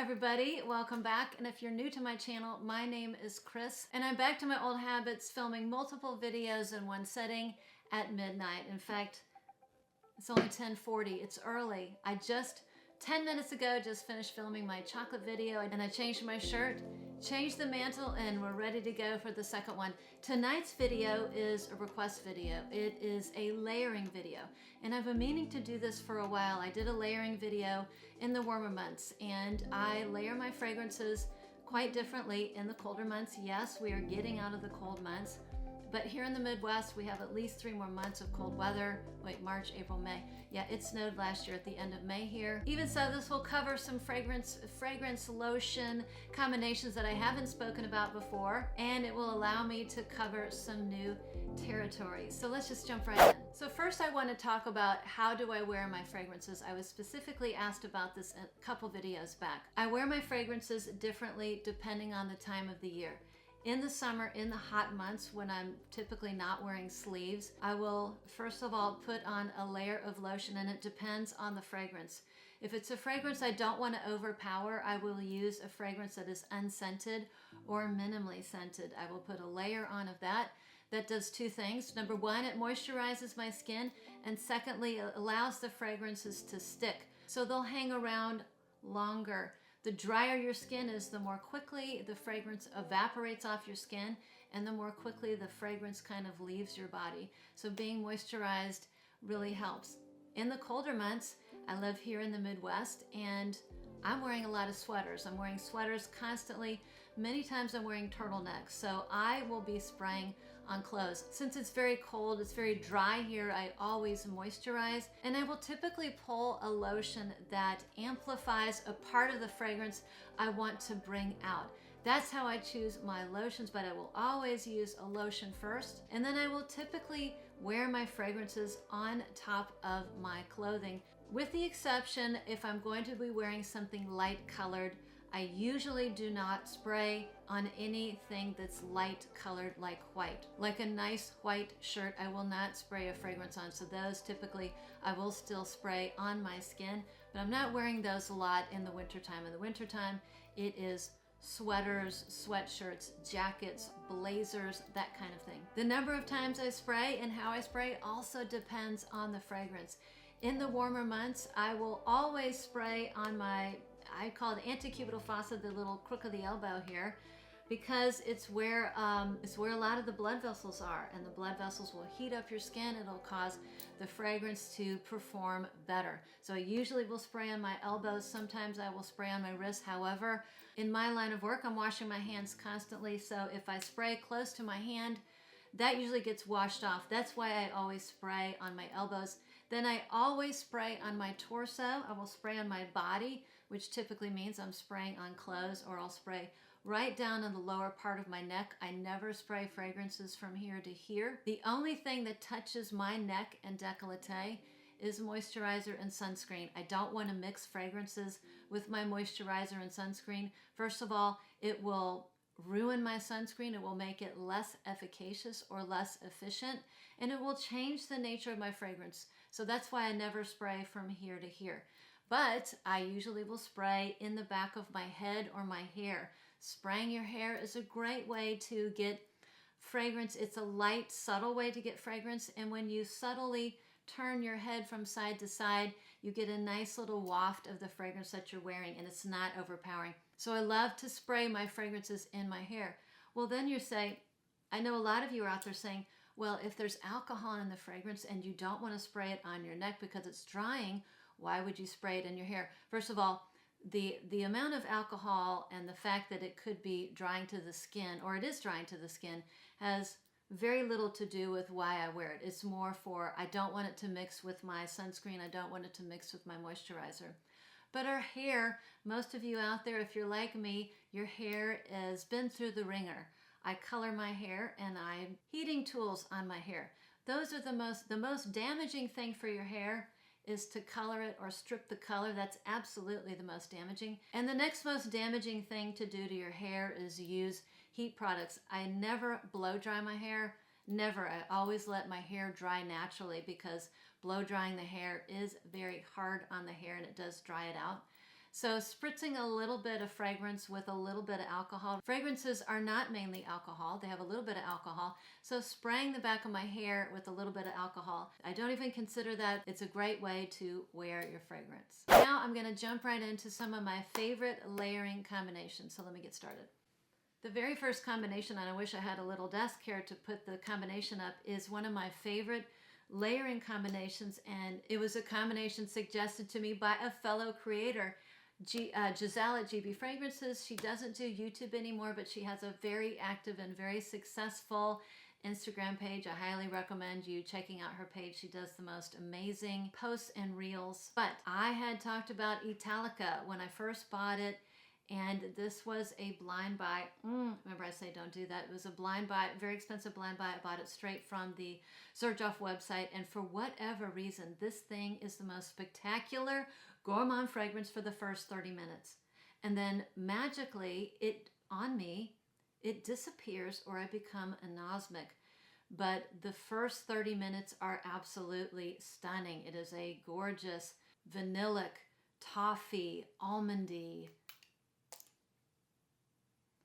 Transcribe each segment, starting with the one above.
everybody, welcome back. And if you're new to my channel, my name is Chris and I'm back to my old habits, filming multiple videos in one setting at midnight. In fact, it's only 10:40, it's early. I just 10 minutes ago just finished filming my chocolate video and I changed my shirt, changed the mantle, and we're ready to go for the second one. Tonight's video is a request video. It is a layering video and I've been meaning to do this for a while. I did a layering video in the warmer months and I layer my fragrances quite differently in the colder months. Yes, we are getting out of the cold months. But here in the Midwest, we have at least 3 more months of cold weather. Wait, March, April, May. Yeah, it snowed last year at the end of May here. Even so, this will cover some fragrance lotion combinations that I haven't spoken about before, and it will allow me to cover some new territories. So let's just jump right in. So first I want to talk about how do I wear my fragrances. I was specifically asked about this a couple videos back. I wear my fragrances differently depending on the time of the year. In the summer, in the hot months when I'm typically not wearing sleeves, I will first of all put on a layer of lotion, and it depends on the fragrance. If it's a fragrance I don't want to overpower, I will use a fragrance that is unscented or minimally scented. I will put a layer on of that. That does 2 things. Number 1, it moisturizes my skin, and secondly, it allows the fragrances to stick, so they'll hang around longer. The drier your skin is, the more quickly the fragrance evaporates off your skin and the more quickly the fragrance kind of leaves your body. So being moisturized really helps. In the colder months, I live here in the Midwest and I'm wearing a lot of sweaters. I'm wearing sweaters constantly. Many times I'm wearing turtlenecks. So I will be spraying on clothes. Since it's very cold, it's very dry here, I always moisturize. And I will typically pull a lotion that amplifies a part of the fragrance I want to bring out. That's how I choose my lotions, but I will always use a lotion first. And then I will typically wear my fragrances on top of my clothing. With the exception, if I'm going to be wearing something light colored, I usually do not spray on anything that's light colored like white. Like a nice white shirt, I will not spray a fragrance on. So those typically I will still spray on my skin, but I'm not wearing those a lot in the wintertime. In the wintertime, it is sweaters, sweatshirts, jackets, blazers, that kind of thing. The number of times I spray and how I spray also depends on the fragrance. In the warmer months, I will always spray on my, I call it antecubital fossa, the little crook of the elbow here, because it's where a lot of the blood vessels are, and the blood vessels will heat up your skin. It'll cause the fragrance to perform better. So I usually will spray on my elbows. Sometimes I will spray on my wrists. However, in my line of work, I'm washing my hands constantly. So if I spray close to my hand, that usually gets washed off. That's why I always spray on my elbows. Then I always spray on my torso. I will spray on my body, which typically means I'm spraying on clothes, or I'll spray right down in the lower part of my neck. I never spray fragrances from here to here. The only thing that touches my neck and décolleté is moisturizer and sunscreen. I don't want to mix fragrances with my moisturizer and sunscreen. First of all, it will ruin my sunscreen. It will make it less efficacious or less efficient, and it will change the nature of my fragrance. So that's why I never spray from here to here. But I usually will spray in the back of my head or my hair. Spraying your hair is a great way to get fragrance. It's a light, subtle way to get fragrance, and when you subtly turn your head from side to side, you get a nice little waft of the fragrance that you're wearing, and it's not overpowering. So I love to spray my fragrances in my hair. Well, then you say, I know a lot of you are out there saying, well, if there's alcohol in the fragrance and you don't want to spray it on your neck because it's drying, why would you spray it in your hair? First of all, the amount of alcohol and the fact that it could be drying to the skin, or it is drying to the skin, has very little to do with why I wear it. It's more for, I don't want it to mix with my sunscreen. I don't want it to mix with my moisturizer. But our hair, most of you out there, if you're like me, your hair has been through the ringer. I color my hair and I'm heating tools on my hair. Those are the most damaging thing for your hair is to color it or strip the color. That's absolutely the most damaging. And the next most damaging thing to do to your hair is use heat products. I never blow dry my hair. Never. I always let my hair dry naturally because blow drying the hair is very hard on the hair and it does dry it out. So spritzing a little bit of fragrance with a little bit of alcohol. Fragrances are not mainly alcohol. They have a little bit of alcohol. So spraying the back of my hair with a little bit of alcohol, I don't even consider that. It's a great way to wear your fragrance. Now I'm going to jump right into some of my favorite layering combinations. So let me get started. The very first combination, and I wish I had a little desk here to put the combination up, is one of my favorite layering combinations, and it was a combination suggested to me by a fellow creator, Giselle at GB Fragrances. She doesn't do YouTube anymore, but she has a very active and very successful Instagram page. I highly recommend you checking out her page. She does the most amazing posts and reels. But I had talked about Italica when I first bought it, and this was a blind buy. Remember, I say don't do that. It was a blind buy, very expensive blind buy. I bought it straight from the Xerjoff website, and for whatever reason, this thing is the most spectacular gourmand fragrance for the first 30 minutes. And then magically, it disappears, or I become anosmic. But the first 30 minutes are absolutely stunning. It is a gorgeous vanillic, toffee, almondy,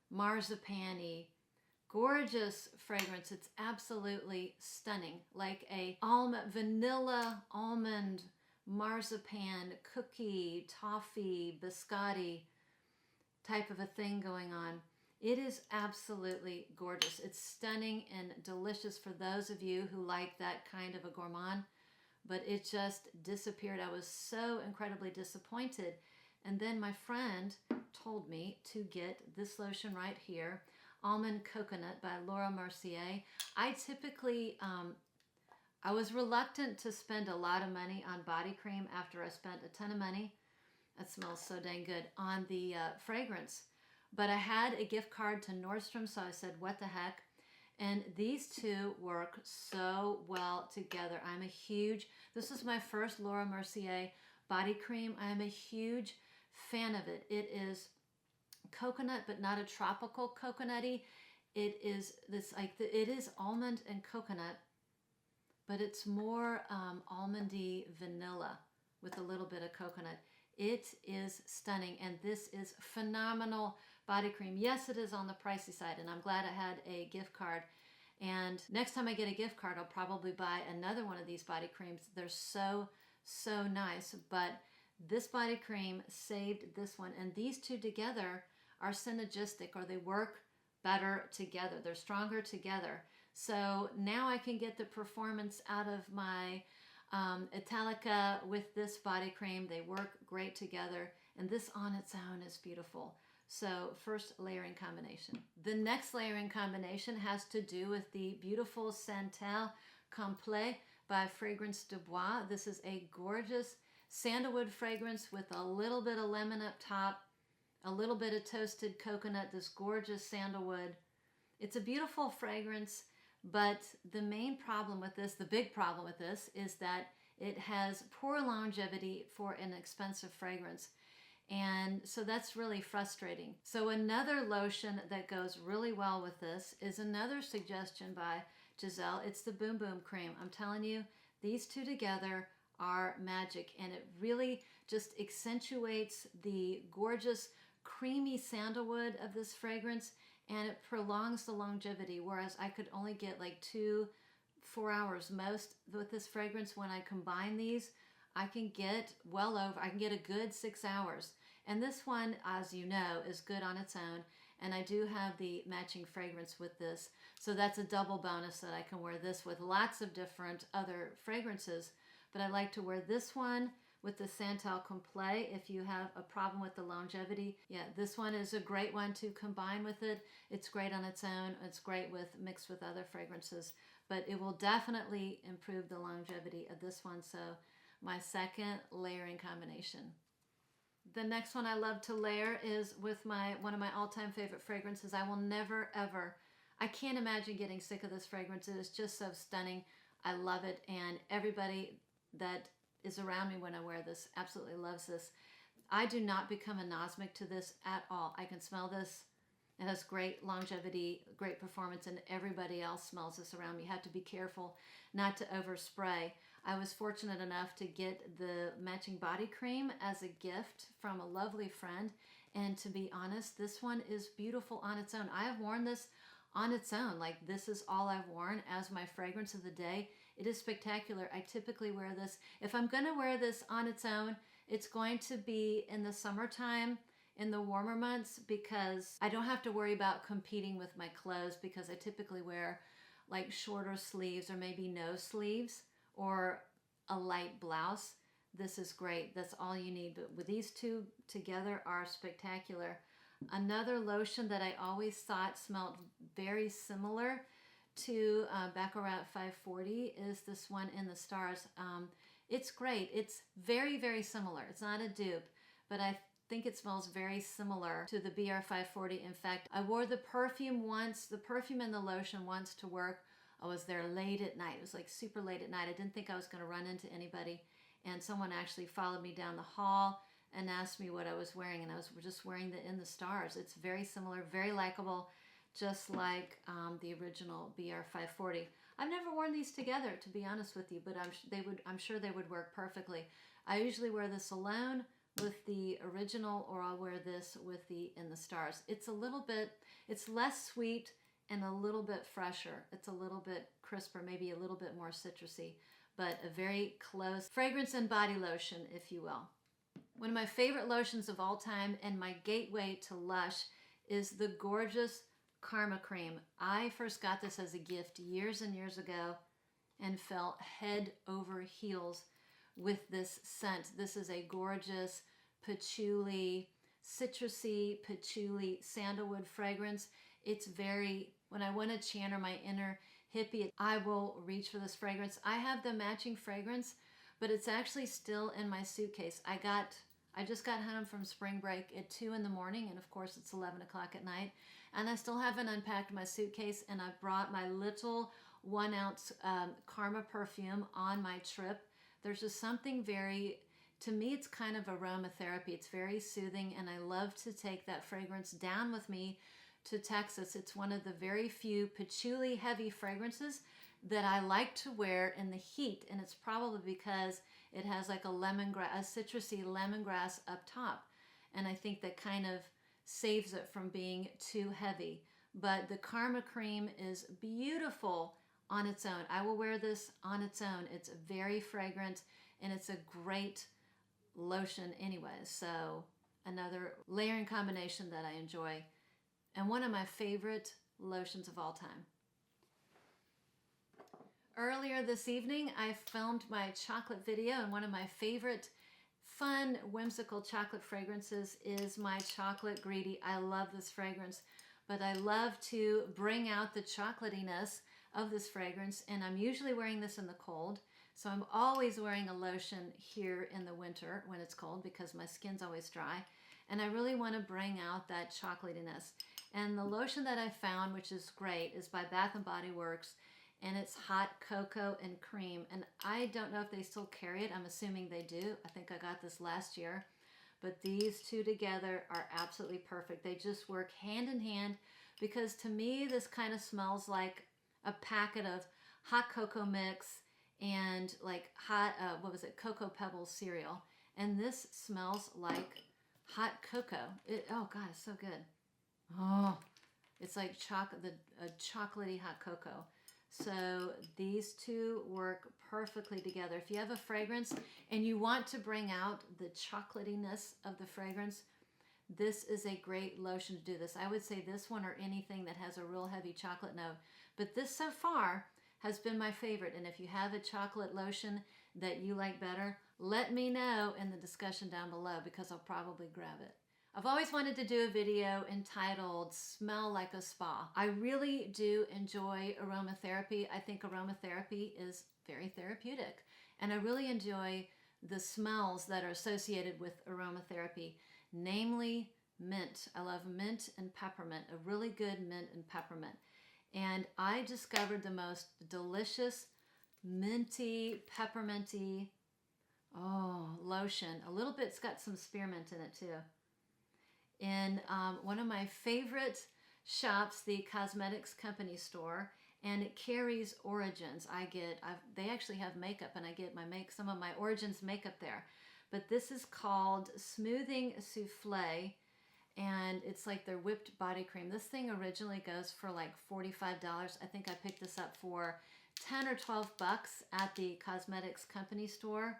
marzipan-y, gorgeous fragrance. It's absolutely stunning, like a vanilla, almond, marzipan, cookie, toffee, biscotti type of a thing going on. It is absolutely gorgeous. It's stunning and delicious for those of you who like that kind of a gourmand, but it just disappeared. I was so incredibly disappointed. And then my friend told me to get this lotion right here, Almond Coconut by Laura Mercier. I typically, I was reluctant to spend a lot of money on body cream after I spent a ton of money. That smells so dang good on the fragrance. But I had a gift card to Nordstrom, so I said, what the heck? And these two work so well together. This is my first Laura Mercier body cream. I am a huge fan of it. It is coconut, but not a tropical coconutty. It is it is almond and coconut, but it's more almondy vanilla with a little bit of coconut. It is stunning, and this is phenomenal body cream. Yes, it is on the pricey side, and I'm glad I had a gift card. And next time I get a gift card, I'll probably buy another one of these body creams. They're so, so nice. But this body cream saved this one. And these two together are synergistic, or they work better together. They're stronger together. So now I can get the performance out of my Italica with this body cream. They work great together. And this on its own is beautiful. So first layering combination. The next layering combination has to do with the beautiful Santal Complet by Fragrance du Bois. This is a gorgeous sandalwood fragrance with a little bit of lemon up top, a little bit of toasted coconut, this gorgeous sandalwood. It's a beautiful fragrance, but the main problem with this, the big problem with this, is that it has poor longevity for an expensive fragrance. And so that's really frustrating. So another lotion that goes really well with this is another suggestion by Giselle. It's the Boom Boom Cream. I'm telling you, these two together are magic, and it really just accentuates the gorgeous creamy sandalwood of this fragrance, and it prolongs the longevity, whereas I could only get like 2-4 hours most with this fragrance. When I combine these, I can get a good 6 hours. And this one, as you know, is good on its own. And I do have the matching fragrance with this. So that's a double bonus that I can wear this with lots of different other fragrances. But I like to wear this one with the Santal Complet if you have a problem with the longevity. Yeah, this one is a great one to combine with it. It's great on its own. It's great mixed with other fragrances. But it will definitely improve the longevity of this one. So my second layering combination. The next one I love to layer is with one of my all-time favorite fragrances. I will never, ever, I can't imagine getting sick of this fragrance. It is just so stunning. I love it, and everybody that is around me when I wear this absolutely loves this. I do not become anosmic to this at all. I can smell this. It has great longevity, great performance, and everybody else smells this around me. You have to be careful not to overspray. I was fortunate enough to get the matching body cream as a gift from a lovely friend. And to be honest, this one is beautiful on its own. I have worn this on its own. Like, this is all I've worn as my fragrance of the day. It is spectacular. I typically wear this. If I'm going to wear this on its own, it's going to be in the summertime, in the warmer months, because I don't have to worry about competing with my clothes, because I typically wear like shorter sleeves or maybe no sleeves or a light blouse. This is great. That's all you need. But with these two together are spectacular. Another lotion that I always thought smelled very similar to Baccarat 540 is this one in the stars. It's great. It's very, very similar. It's not a dupe, but I think it smells very similar to the BR 540. In fact, I wore the perfume once, the perfume and the lotion once to work. I was there late at night. It was like super late at night. I didn't think I was going to run into anybody. And someone actually followed me down the hall and asked me what I was wearing. And I was just wearing the In the Stars. It's very similar, very likable, just like the original BR 540. I've never worn these together, to be honest with you, but I'm sure they would work perfectly. I usually wear this alone with the original, or I'll wear this with the In the Stars. It's a little bit, it's less sweet and a little bit fresher. It's a little bit crisper, maybe a little bit more citrusy, but a very close fragrance and body lotion, if you will. One of my favorite lotions of all time and my gateway to Lush is the gorgeous Karma Cream. I first got this as a gift years and years ago and fell head over heels with this scent. This is a gorgeous patchouli, citrusy patchouli sandalwood fragrance. It's very, when I want to channel my inner hippie, I will reach for this fragrance. I have the matching fragrance, but it's actually still in my suitcase. I just got home from spring break at 2 in the morning, and of course it's 11 o'clock at night, and I still haven't unpacked my suitcase, and I brought my little 1 ounce Karma perfume on my trip. There's just something very, to me, it's kind of aromatherapy. It's very soothing, and I love to take that fragrance down with me to Texas. It's one of the very few patchouli heavy fragrances that I like to wear in the heat, and it's probably because it has like a citrusy lemongrass up top, and I think that kind of saves it from being too heavy. But the Karma Cream is beautiful on its own. I will wear this on its own. It's very fragrant, and it's a great lotion anyway. So another layering combination that I enjoy, and one of my favorite lotions of all time. Earlier this evening, I filmed my chocolate video, and one of my favorite fun, whimsical chocolate fragrances is my Chocolate Greedy. I love this fragrance, but I love to bring out the chocolatiness of this fragrance, and I'm usually wearing this in the cold, so I'm always wearing a lotion here in the winter when it's cold because my skin's always dry, and I really want to bring out that chocolatiness. And the lotion that I found, which is great, is by Bath & Body Works, and it's hot cocoa and cream, and I don't know if they still carry it. I'm assuming they do. I think I got this last year, but these two together are absolutely perfect. They just work hand in hand, because to me this kind of smells like a packet of hot cocoa mix and like hot Cocoa Pebbles cereal, and this smells like hot cocoa. Oh god, it's so good. Oh, it's like chocolatey hot cocoa. So these two work perfectly together. If you have a fragrance and you want to bring out the chocolatiness of the fragrance, this is a great lotion to do this. I would say this one or anything that has a real heavy chocolate note. But this so far has been my favorite. And if you have a chocolate lotion that you like better, let me know in the discussion down below, because I'll probably grab it. I've always wanted to do a video entitled Smell Like a Spa. I really do enjoy aromatherapy. I think aromatherapy is very therapeutic, and I really enjoy the smells that are associated with aromatherapy, namely mint. I love mint and peppermint, a really good mint and peppermint. And I discovered the most delicious minty, pepperminty, lotion. A little bit, it's got some spearmint in it too. In one of my favorite shops, the cosmetics company store, and it carries Origins. They actually have makeup, and I get some of my Origins makeup there. But this is called Smoothing Souffle, and it's like their whipped body cream. This thing originally goes for like $45. I think I picked this up for 10 or 12 bucks at the cosmetics company store,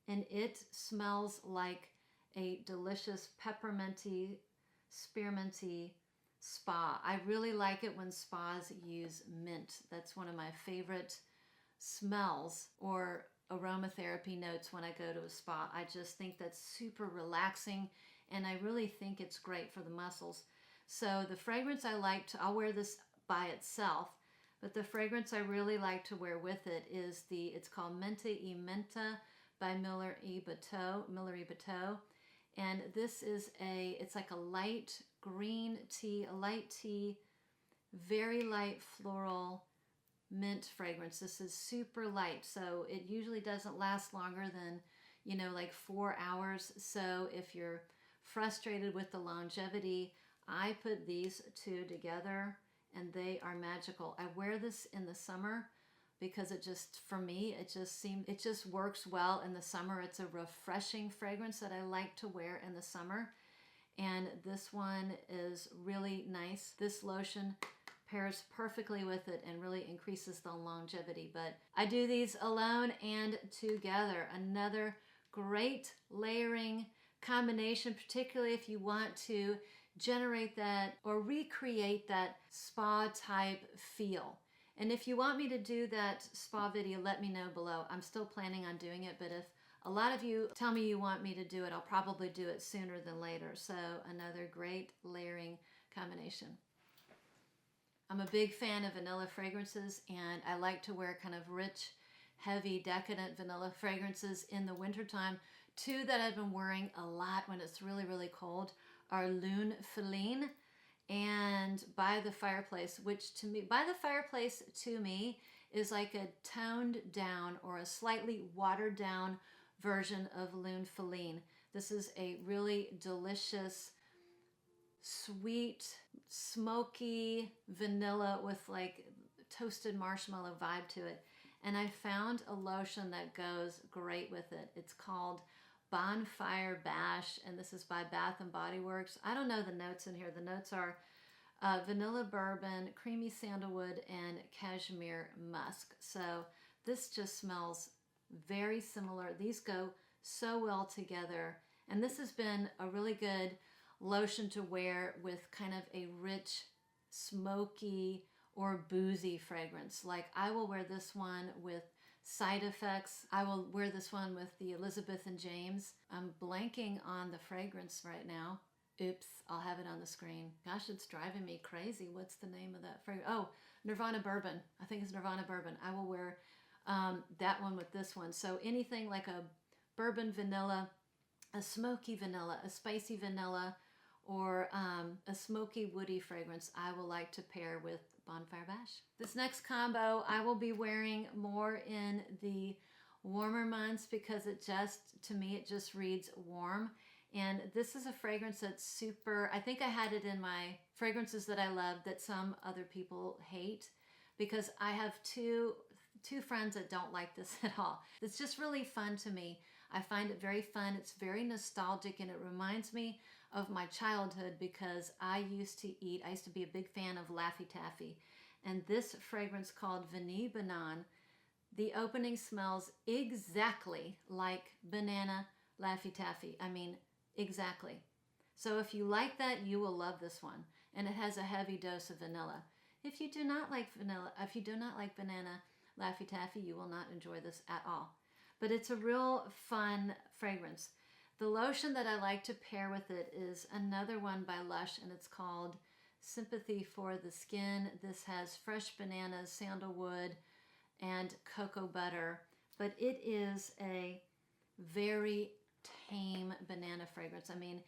and it smells like a delicious pepperminty, spearminty spa. I really like it when spas use mint. That's one of my favorite smells or aromatherapy notes when I go to a spa. I just think that's super relaxing, and I really think it's great for the muscles. So the fragrance I'll wear this by itself, but the fragrance I really like to wear with it is it's called Mente y Menta by Miller y Bateau. And this is it's like a light green tea, very light floral mint fragrance. This is super light, so it usually doesn't last longer than, like 4 hours. So if you're frustrated with the longevity, I put these two together and they are magical. I wear this in the summer because for me, it just works well in the summer. It's a refreshing fragrance that I like to wear in the summer. And this one is really nice. This lotion pairs perfectly with it and really increases the longevity. But I do these alone and together. Another great layering combination, particularly if you want to generate that or recreate that spa type feel. And if you want me to do that spa video, let me know below. I'm still planning on doing it, but if a lot of you tell me you want me to do it, I'll probably do it sooner than later. So another great layering combination. I'm a big fan of vanilla fragrances, and I like to wear kind of rich, heavy, decadent vanilla fragrances in the wintertime. Two that I've been wearing a lot when it's really, really cold are Lune Feline and By the Fireplace, which to me is like a toned down or a slightly watered down version of Lune Feline. This is a really delicious, sweet, smoky vanilla with like toasted marshmallow vibe to it. And I found a lotion that goes great with it. It's called Bonfire Bash, and this is by Bath and Body Works. I don't know the notes in here. The notes are vanilla bourbon, creamy sandalwood, and cashmere musk. So this just smells very similar. These go so well together. And this has been a really good lotion to wear with kind of a rich, smoky, or boozy fragrance. Like I will wear this one with Side Effects. I will wear this one with the Elizabeth and James. I'm blanking on the fragrance right now. Oops, I'll have it on the screen. Gosh, it's driving me crazy. What's the name of that fragrance? Oh, Nirvana Bourbon. I think it's Nirvana Bourbon. I will wear that one with this one. So anything like a bourbon vanilla, a smoky vanilla, a spicy vanilla, or a smoky woody fragrance, I will like to pair with Bonfire Bash. This next combo I will be wearing more in the warmer months because to me it just reads warm. And this is a fragrance that's super, I think I had it in my fragrances that I love that some other people hate, because I have two friends that don't like this at all. It's just really fun to me. I find it very fun. It's very nostalgic, and it reminds me of my childhood because I used to be a big fan of Laffy Taffy. And this fragrance called Vanille Banane, the opening smells exactly like banana Laffy Taffy. I mean, exactly. So if you like that, you will love this one. And it has a heavy dose of vanilla. If you do not like banana Laffy Taffy, you will not enjoy this at all. But it's a real fun fragrance. The lotion that I like to pair with it is another one by Lush, and it's called Sympathy for the Skin. This has fresh bananas, sandalwood, and cocoa butter, but it is a very tame banana fragrance. I mean,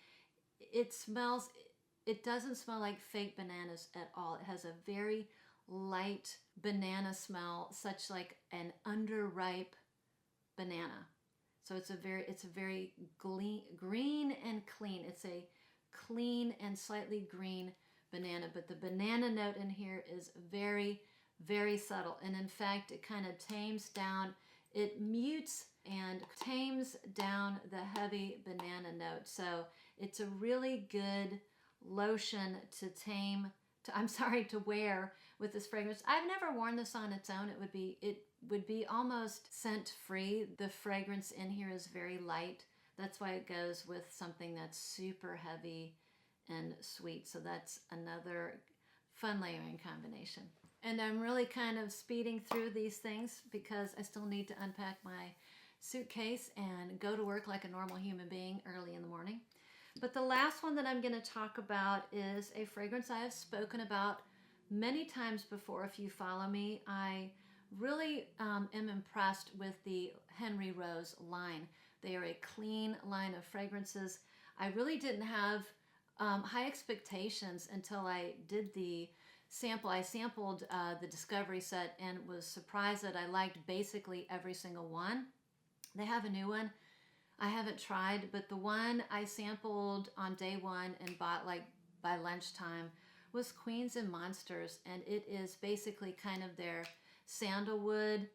it doesn't smell like fake bananas at all. It has a very light banana smell, such like an underripe banana. So it's a very green and clean. It's a clean and slightly green banana, but the banana note in here is very, very subtle. And in fact, it kind of tames down, it mutes and tames down the heavy banana note. So it's a really good lotion to to wear with this fragrance. I've never worn this on its own. It would be almost scent free. The fragrance in here is very light. That's why it goes with something that's super heavy and sweet. So that's another fun layering combination. And I'm really kind of speeding through these things because I still need to unpack my suitcase and go to work like a normal human being early in the morning. But the last one that I'm going to talk about is a fragrance I have spoken about many times before. If you follow me, I really am impressed with the Henry Rose line. They are a clean line of fragrances. I really didn't have high expectations until I did the sample. I sampled the Discovery set and was surprised that I liked basically every single one. They have a new one I haven't tried, but the one I sampled on day one and bought like by lunchtime was Queens and Monsters, and it is basically kind of their sandalwood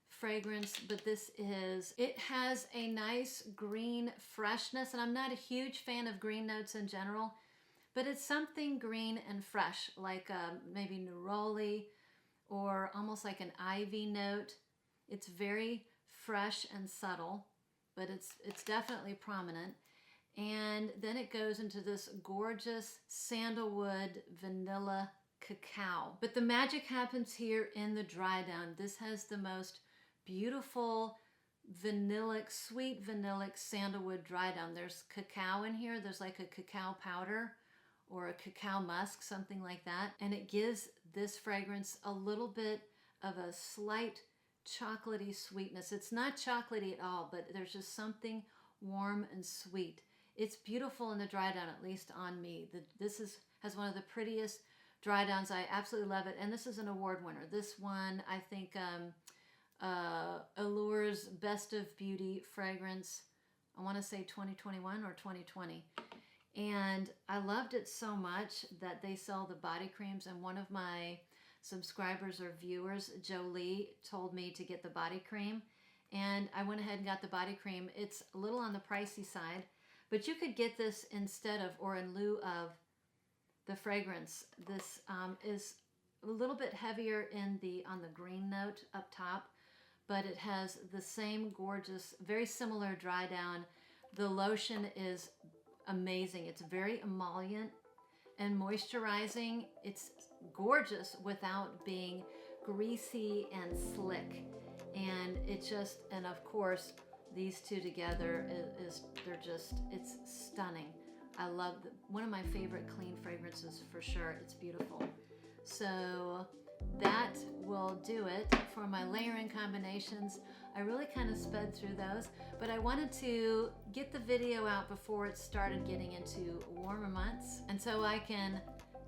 fragrance, but it has a nice green freshness, and I'm not a huge fan of green notes in general, but it's something green and fresh, like maybe neroli or almost like an ivy note. It's very fresh and subtle, but it's definitely prominent. And then it goes into this gorgeous sandalwood vanilla cacao. But the magic happens here in the dry down. This has the most beautiful vanillic, sweet vanillic sandalwood dry down. There's cacao in here. There's like a cacao powder or a cacao musk, something like that. And it gives this fragrance a little bit of a slight chocolatey sweetness. It's not chocolatey at all, but there's just something warm and sweet. It's beautiful in the dry down, at least on me. This has one of the prettiest dry downs. I absolutely love it. And this is an award winner. This one, I think, Allure's Best of Beauty fragrance, I want to say 2021 or 2020. And I loved it so much that they sell the body creams, and one of my subscribers or viewers, Jolie, told me to get the body cream, and I went ahead and got the body cream. It's a little on the pricey side, but you could get this instead of or in lieu of the fragrance. This is a little bit heavier on the green note up top, but it has the same gorgeous, very similar dry down. The lotion is amazing. It's very emollient and moisturizing. It's gorgeous without being greasy and slick. And and of course, these two together it's stunning. I love one of my favorite clean fragrances for sure. It's beautiful. So that will do it for my layering combinations. I really kind of sped through those, but I wanted to get the video out before it started getting into warmer months, and so I can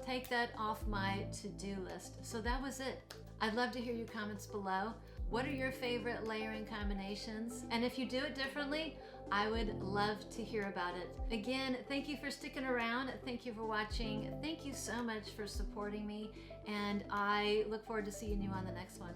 take that off my to-do list. So that was it. I'd love to hear your comments below. What are your favorite layering combinations? And if you do it differently, I would love to hear about it. Again, thank you for sticking around. Thank you for watching. Thank you so much for supporting me, and I look forward to seeing you on the next one.